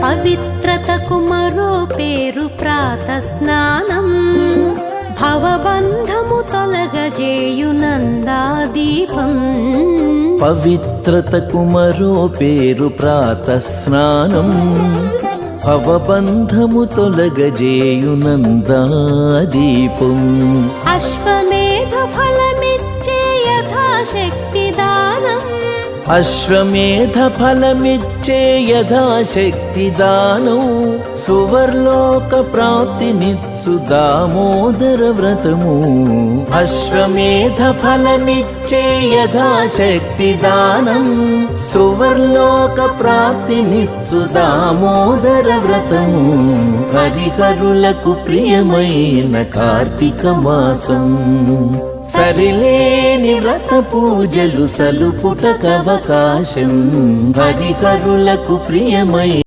పవిత్రతకు మరో పేరు ప్రాతస్నానం, భవబంధము తొలగజేయు నందాదీపం. పవిత్రతకు మరో పేరు ప్రాతస్నానం, భవబంధము తొలగజేయు నందాదీపం. అశ్వమేధ ఫలమిచ్చే యథాశక్తి దానం, అశ్వమేధ ఫలమిచ్చే యథాశక్తి దానం. సువర్లోక ప్రాప్తినిచ్చు దామోదర వ్రతము. అశ్వమేధ ఫలమిచ్చే యథాశక్తి దానం, సువర్లోక ప్రాప్తినిచ్చు దామోదర వ్రతము. హరిహరులకు ప్రియమైన కార్తీక మాసం, సరిలేని వ్రత పూజలు సలుపుటకవకాశం. హరిహరులకు ప్రియమై